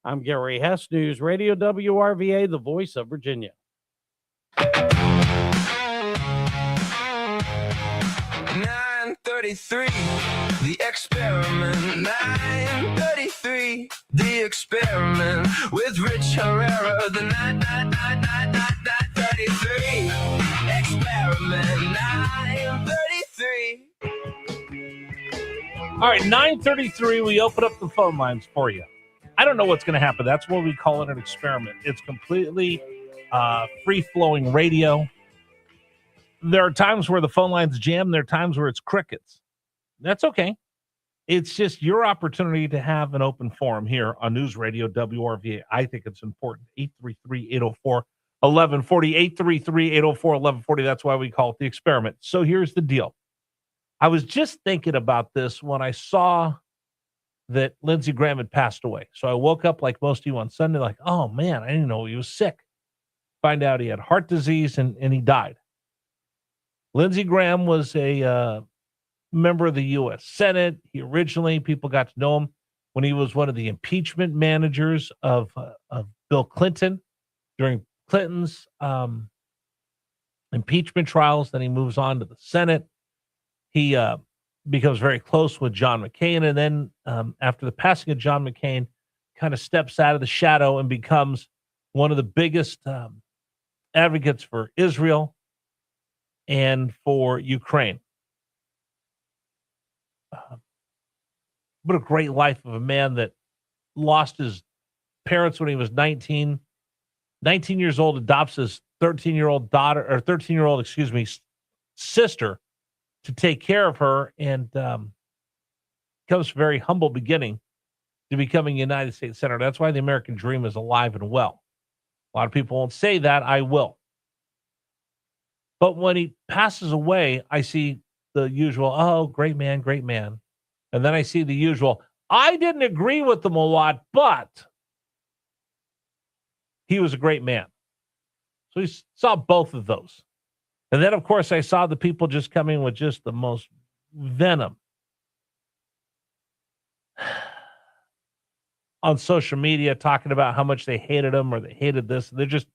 I'm Gary Hess, News Radio WRVA, the voice of Virginia. 9:33, the experiment. 9:33, the experiment with Rich Herrera. The 9:33 experiment. 9:33. All right, 9:33. We open up the phone lines for you. I don't know what's going to happen. That's why we call it an experiment. It's completely free-flowing radio. There are times where the phone lines jam. There are times where it's crickets. That's okay. It's just your opportunity to have an open forum here on News Radio WRVA. I think it's important. 833-804-1140. 833-804-1140. That's why we call it the experiment. So here's the deal. I was just thinking about this when I saw that Lindsey Graham had passed away. So I woke up like most of you on Sunday, like, oh man, I didn't know he was sick. Find out he had heart disease and he died. Lindsey Graham was a member of the U.S. Senate. He originally, people got to know him when he was one of the impeachment managers of Bill Clinton during Clinton's impeachment trials. Then he moves on to the Senate. He becomes very close with John McCain. And then after the passing of John McCain, kind of steps out of the shadow and becomes one of the biggest advocates for Israel and for Ukraine. What a great life of a man that lost his parents when he was 19 years old, adopts his 13-year-old daughter, or 13-year-old, sister to take care of her, and comes from a very humble beginning to becoming a United States Senator. That's why the American dream is alive and well. A lot of people won't say that. I will. But when he passes away, I see the usual, oh, great man, great man. And then I see the usual, I didn't agree with him a lot, but he was a great man. So he saw both of those. And then, of course, I saw the people just coming with just the most venom on social media, talking about how much they hated him or they hated this. They're just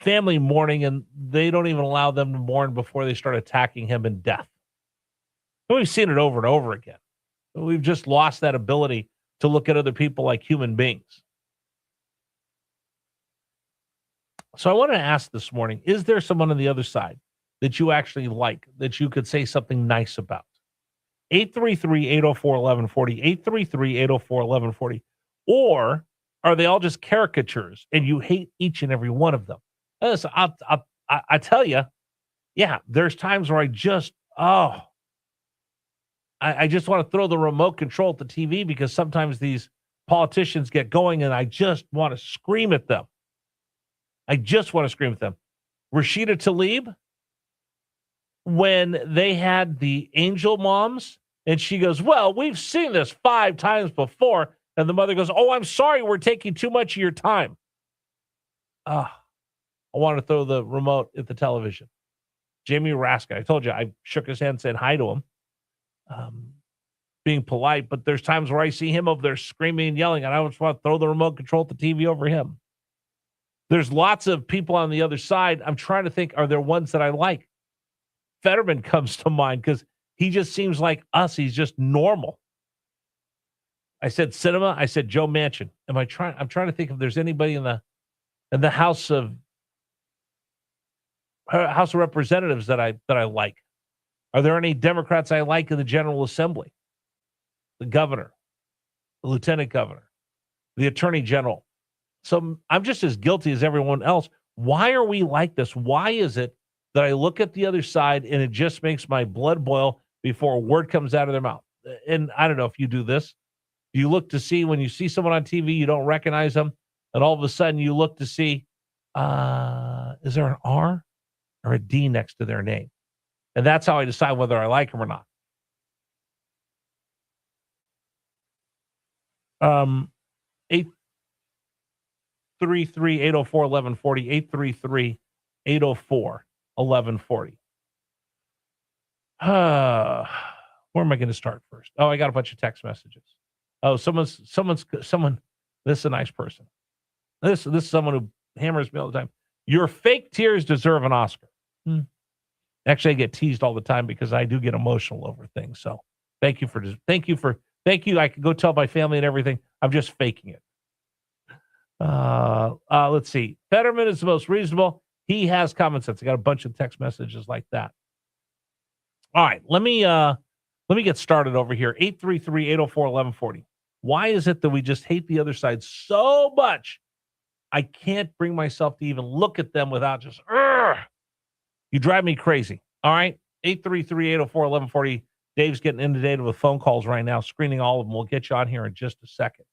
family mourning, and they don't even allow them to mourn before they start attacking him in death. And we've seen it over and over again. We've just lost that ability to look at other people like human beings. So I wanted to ask this morning, is there someone on the other side that you actually like, that you could say something nice about? 833-804-1140, 833-804-1140. Or are they all just caricatures and you hate each and every one of them? Listen, I tell you, yeah, there's times where I just want to throw the remote control at the TV because sometimes these politicians get going and I just want to scream at them. Rashida Tlaib, when they had the angel moms, and she goes, well, we've seen this 5 times before. And the mother goes, oh, I'm sorry, we're taking too much of your time. I want to throw the remote at the television. Jamie Raskin, I told you, I shook his hand, said hi to him, being polite, but there's times where I see him over there screaming and yelling, and I just want to throw the remote control at the TV over him. There's lots of people on the other side. I'm trying to think, are there ones that I like? Fetterman comes to mind because he just seems like us. He's just normal. I said cinema. I said Joe Manchin. I'm trying to think if there's anybody in the House of Representatives that I like. Are there any Democrats I like in the General Assembly? The governor, the lieutenant governor, the attorney general. So I'm just as guilty as everyone else. Why are we like this? Why is it that I look at the other side and it just makes my blood boil before a word comes out of their mouth? And I don't know if you do this. You look to see when you see someone on TV, you don't recognize them. And all of a sudden you look to see, is there an R or a D next to their name? And that's how I decide whether I like them or not. 833-804-1140, 833-804-1140. Where am I going to start first? Oh, I got a bunch of text messages. Oh, someone. This is a nice person. This is someone who hammers me all the time. Your fake tears deserve an Oscar. Actually, I get teased all the time because I do get emotional over things. So thank you. I can go tell my family and everything. I'm just faking it. Let's see. Fetterman is the most reasonable. He has common sense. I got a bunch of text messages like that. All right, let me get started over here. 833-804-1140. Why is it that we just hate the other side so much? I can't bring myself to even look at them without just, you drive me crazy. All right, 833-804-1140. Dave's getting inundated with phone calls right now, screening all of them. We'll get you on here in just a second.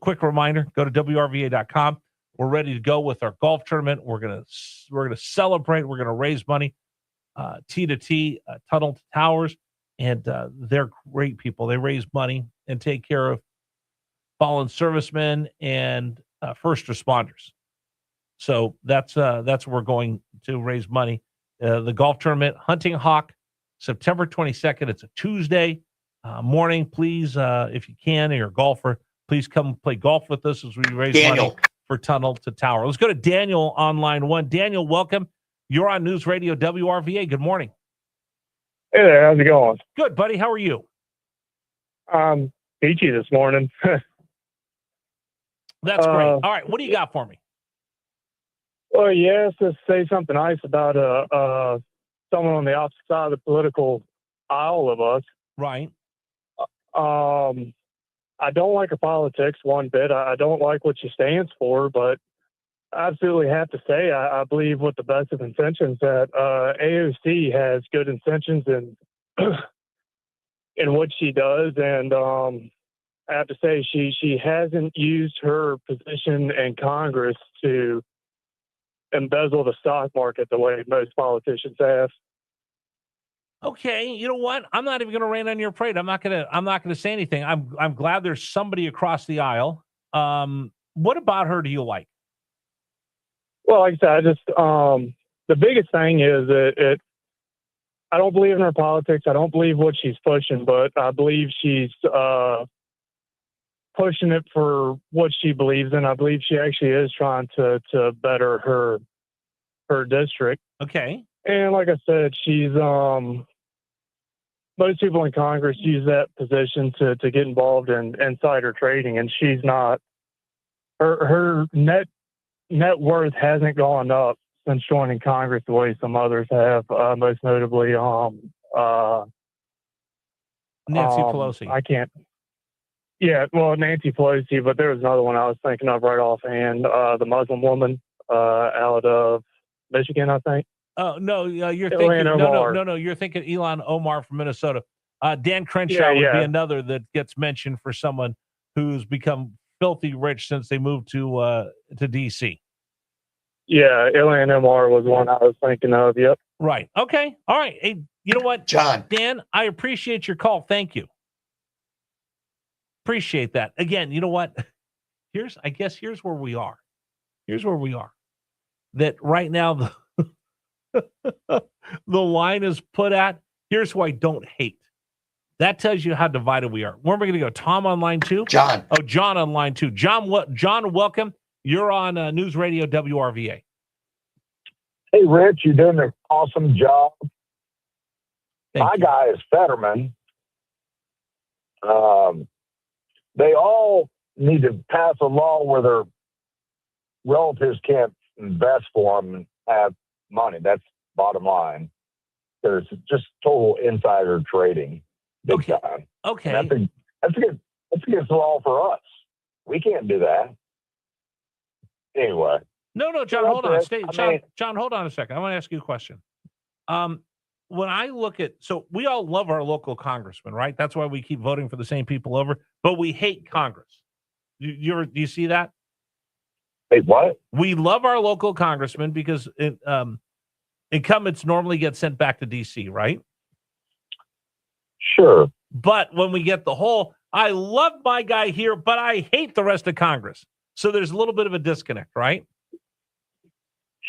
Quick reminder, go to WRVA.com. We're ready to go with our golf tournament. We're gonna celebrate. We're gonna raise money, T to T, Tunnel to Towers, and they're great people. They raise money and take care of fallen servicemen and first responders. So that's where we're going to raise money. The golf tournament, Hunting Hawk, September 22nd. It's a Tuesday morning. Please, if you can, and you're a golfer, please come play golf with us as we raise money for Tunnel to Tower. Let's go to Daniel on line one. Daniel, welcome. You're on News Radio WRVA. Good morning. Hey there, how's it going? Good, buddy. How are you? Peachy this morning. That's great. All right, what do you got for me? Well, yes, to say something nice about someone on the opposite side of the political aisle of us. Right. I don't like her politics one bit. I don't like what she stands for, but I absolutely have to say I believe with the best of intentions that AOC has good intentions in what she does, and I have to say she hasn't used her position in Congress to embezzle the stock market the way most politicians have. Okay, you know what? I'm not even going to rain on your parade. I'm not going to say anything. I'm glad there's somebody across the aisle. What about her do you like? Well, like I said, I just the biggest thing is that I don't believe in her politics. I don't believe what she's pushing, but I believe she's pushing it for what she believes in. I believe she actually is trying to better her district. Okay. And like I said, she's most people in Congress use that position to get involved in insider trading, and she's not. Her net worth hasn't gone up since joining Congress the way some others have. Most notably, Nancy Pelosi. I can't. Yeah, well, Nancy Pelosi, but there was another one I was thinking of right offhand. The Muslim woman out of Michigan, I think. Oh no, you're Ilhan thinking Omar. no. You're thinking Elon Omar from Minnesota. Dan Crenshaw would be another that gets mentioned for someone who's become filthy rich since they moved to DC. Yeah, Ilhan Omar was one I was thinking of. Yep. Right. Okay. All right. Hey, you know what, John? Dan, I appreciate your call. Thank you. Appreciate that. Again, you know what? Here's where we are. Here's where we are. That right now the line is put at, here's who I don't hate. That tells you how divided we are. Where are we going to go? Tom on line two? John. Oh, John on line two. John, welcome. You're on News Radio WRVA. Hey, Rich, you're doing an awesome job. Thank you. Guy is Fetterman. They all need to pass a law where their relatives can't invest for them and have money. That's bottom line. There's just total insider trading, big time. Okay. And that's against the law for us. We can't do that. Anyway. No, John, hold on. John, hold on a second. I want to ask you a question. When I look at, so we all love our local congressman, right? That's why we keep voting for the same people over, but we hate Congress. Do you see that? Hey, what? We love our local congressman because incumbents normally get sent back to DC, right? Sure. But when we get the whole, I love my guy here, but I hate the rest of Congress. So there's a little bit of a disconnect, right?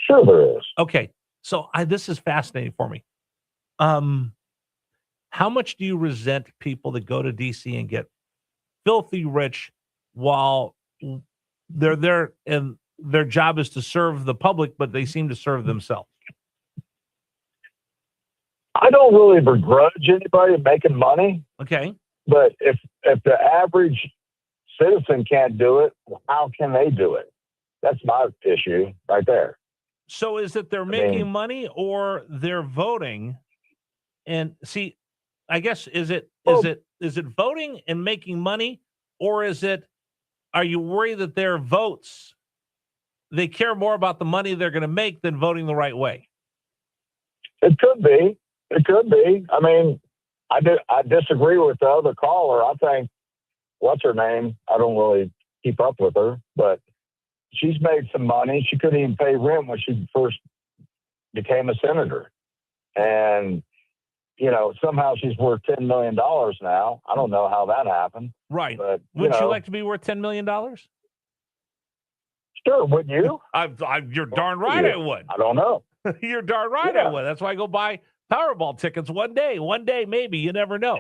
Sure there is. Okay. So this is fascinating for me. How much do you resent people that go to DC and get filthy rich while they're there and their job is to serve the public, but they seem to serve themselves. I don't really begrudge anybody making money, Okay. but if the average citizen can't do it, how can they do it? That's my issue right there. So is it they're making money or they're voting? And see, I guess is it voting and making money, or are you worried that their votes, they care more about the money they're going to make than voting the right way? It could be. It could be. I mean, I disagree with the other caller. I think, what's her name? I don't really keep up with her, but she's made some money. She couldn't even pay rent when she first became a senator. And, somehow she's worth $10 million now. I don't know how that happened. Right. But, Wouldn't you like to be worth $10 million? Sure, wouldn't you? You're darn right I would. I don't know. You're darn right I would. That's why I go buy Powerball tickets one day, maybe. You never know.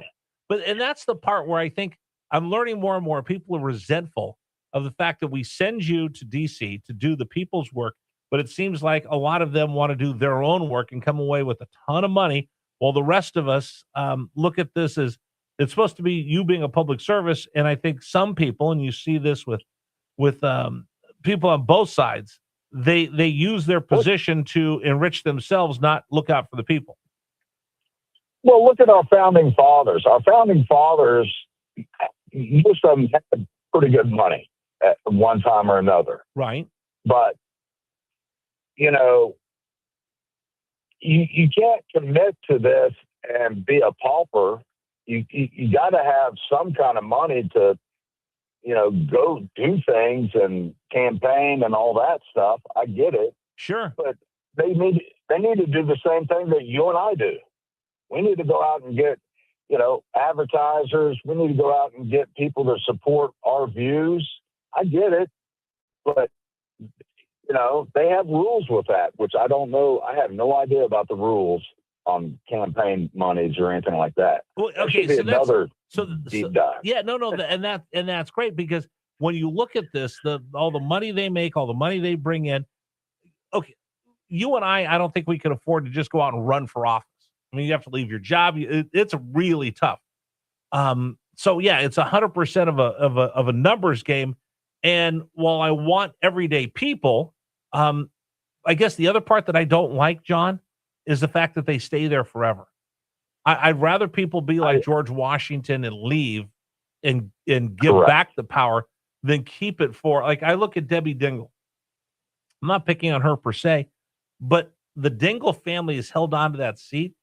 And that's the part where I think I'm learning more and more. People are resentful of the fact that we send you to D.C. to do the people's work, but it seems like a lot of them want to do their own work and come away with a ton of money, while the rest of us look at this as it's supposed to be you being a public service. And I think some people, and you see this with people on both sides, they use their position to enrich themselves, not look out for the people. Well, look at our founding fathers. Our founding fathers, most of them had pretty good money at one time or another. Right. But, you can't commit to this and be a pauper. You got to have some kind of money to, go do things and campaign and all that stuff. I get it. Sure. But they need to do the same thing that you and I do. We need to go out and get, advertisers. We need to go out and get people to support our views. I get it. But, they have rules with that, which I don't know. I have no idea about the rules on campaign monies or anything like that. Well, okay, so deep dive. Yeah, no, and that's great, because when you look at this, all the money they make, all the money they bring in. Okay, you and I don't think we could afford to just go out and run for office. I mean, you have to leave your job. It's really tough. So yeah, it's 100% of a numbers game. And while I want everyday people, I guess the other part that I don't like, John, is the fact that they stay there forever. I'd rather people be like George Washington and leave and give back the power than keep it for, like, I look at Debbie Dingell. I'm not picking on her per se, but the Dingell family has held on to that seat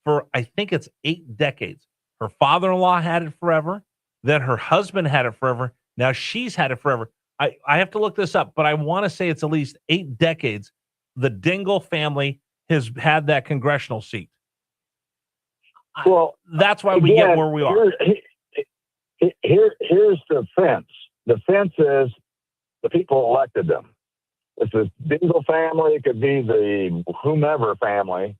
for, I think it's 8 decades. Her father-in-law had it forever. Then her husband had it forever. Now she's had it forever. I have to look this up, but I want to say it's at least 8 decades. The Dingell family has had that congressional seat. Well, that's why we get where we are. Here's the fence. The fence is the people elected them. It's the Dingell family. It could be the whomever family,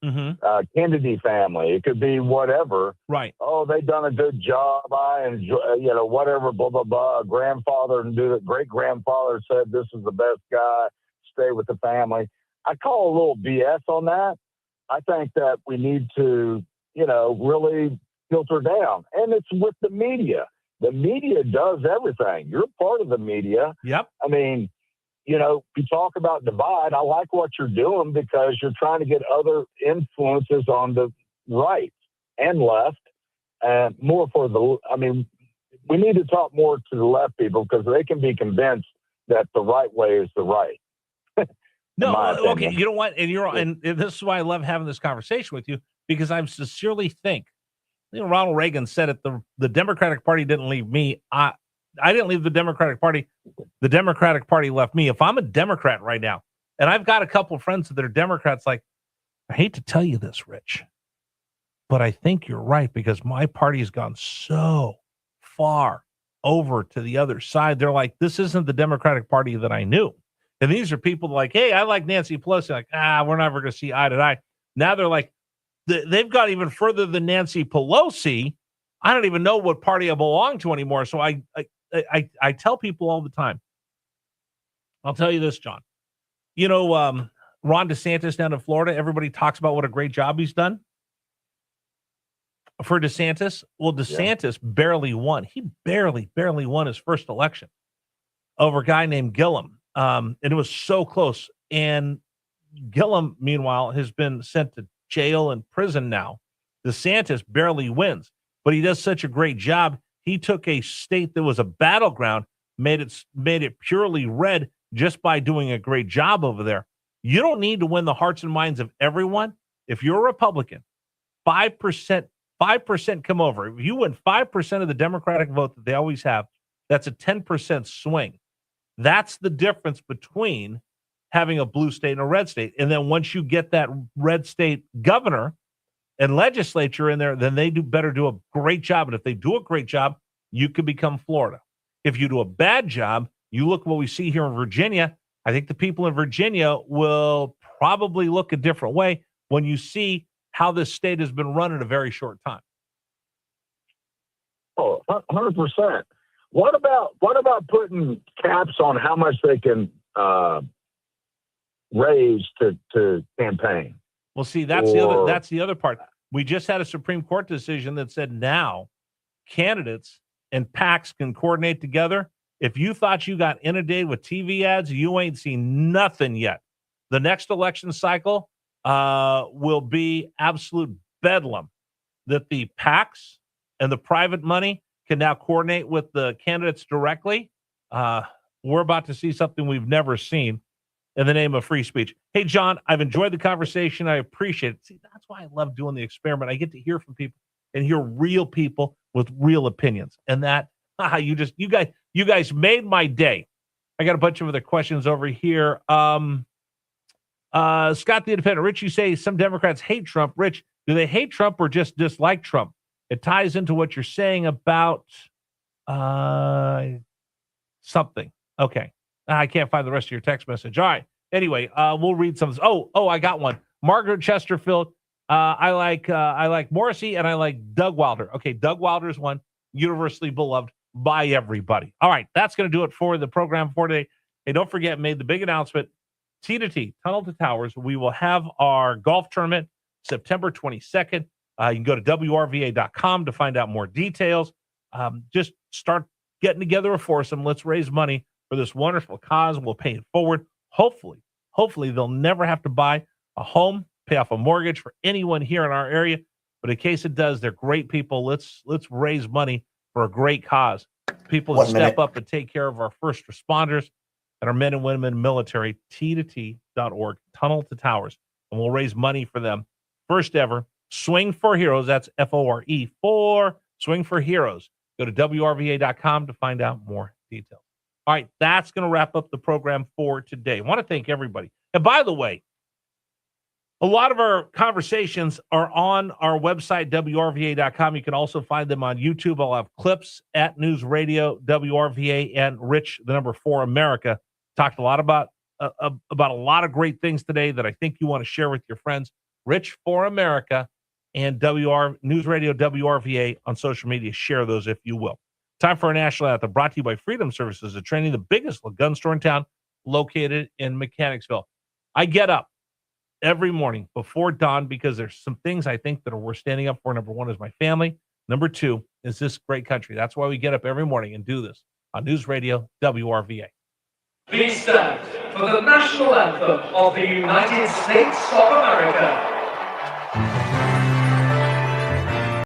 Kennedy family. It could be whatever. Right. Oh, they've done a good job. I enjoy, whatever, blah, blah, blah. Grandfather and great-grandfather said this is the best guy. Stay with the family. I call a little BS on that. I think that we need to, really filter down. And it's with the media. The media does everything. You're part of the media. Yep. I mean, you talk about divide. I like what you're doing because you're trying to get other influences on the right and left, and more for we need to talk more to the left people because they can be convinced that the right way is the right. No, okay, you know what? And this is why I love having this conversation with you, because I sincerely think, Ronald Reagan said it, the Democratic Party didn't leave me. I didn't leave the Democratic Party. The Democratic Party left me. If I'm a Democrat right now, and I've got a couple of friends that are Democrats, like, I hate to tell you this, Rich, but I think you're right, because my party has gone so far over to the other side. They're like, this isn't the Democratic Party that I knew. And these are people like, hey, I like Nancy Pelosi. Like, we're never going to see eye to eye. Now they're like, they've got even further than Nancy Pelosi, I don't even know what party I belong to anymore. So I tell people all the time. I'll tell you this, John. You know, Ron DeSantis down in Florida, everybody talks about what a great job he's done. For DeSantis, well, DeSantis barely won. He barely won his first election over a guy named Gillum. And it was so close. And Gillum, meanwhile, has been sent to jail and prison now. DeSantis barely wins, but he does such a great job. He took a state that was a battleground, made it purely red just by doing a great job over there. You don't need to win the hearts and minds of everyone. If you're a Republican, 5% come over. If you win 5% of the Democratic vote that they always have, that's a 10% swing. That's the difference between having a blue state and a red state. And then once you get that red state governor and legislature in there, then they better do a great job. And if they do a great job, you could become Florida. If you do a bad job, you look what we see here in Virginia. I think the people in Virginia will probably look a different way when you see how this state has been run in a very short time. Oh, 100%. What about putting caps on how much they can raise to campaign? Well, see, that's the other part. We just had a Supreme Court decision that said now candidates and PACs can coordinate together. If you thought you got inundated with TV ads, you ain't seen nothing yet. The next election cycle will be absolute bedlam, that the PACs and the private money can now coordinate with the candidates directly. We're about to see something we've never seen in the name of free speech. Hey, John, I've enjoyed the conversation. I appreciate it. See, that's why I love doing the experiment. I get to hear from people and hear real people with real opinions. And that, you guys made my day. I got a bunch of other questions over here. Scott the Independent. Rich, you say some Democrats hate Trump. Rich, do they hate Trump or just dislike Trump? It ties into what you're saying about something. Okay. I can't find the rest of your text message. All right. Anyway, we'll read some. Oh, I got one. Margaret Chesterfield. I like Morrissey and I like Doug Wilder. Okay, Doug Wilder is one, universally beloved by everybody. All right, that's going to do it for the program for today. Hey, don't forget, made the big announcement, T2T, Tunnel to Towers. We will have our golf tournament September 22nd. You can go to WRVA.com to find out more details. Just start getting together a foursome. Let's raise money for this wonderful cause. We'll pay it forward. Hopefully they'll never have to buy a home, pay off a mortgage for anyone here in our area. But in case it does, they're great people. Let's raise money for a great cause. People that step up and take care of our first responders and our men and women in the military. T2T.org, Tunnel to Towers. And we'll raise money for them. First ever Swing for Heroes. That's FORE for Swing for Heroes. Go to WRVA.com to find out more details. All right, that's going to wrap up the program for today. I want to thank everybody. And by the way, a lot of our conversations are on our website, WRVA.com. You can also find them on YouTube. I'll have clips at News Radio, WRVA, and Rich, the number 4 America. Talked a lot about a lot of great things today that I think you want to share with your friends. Rich for America and News Radio, WRVA on social media. Share those if you will. Time for a national anthem brought to you by Freedom Services, a training, the biggest gun store in town, located in Mechanicsville. I get up every morning before dawn because there's some things I think that are worth standing up for. Number 1 is my family. Number 2 is this great country. That's why we get up every morning and do this on News Radio, WRVA. Please stand for the national anthem of the United States of America.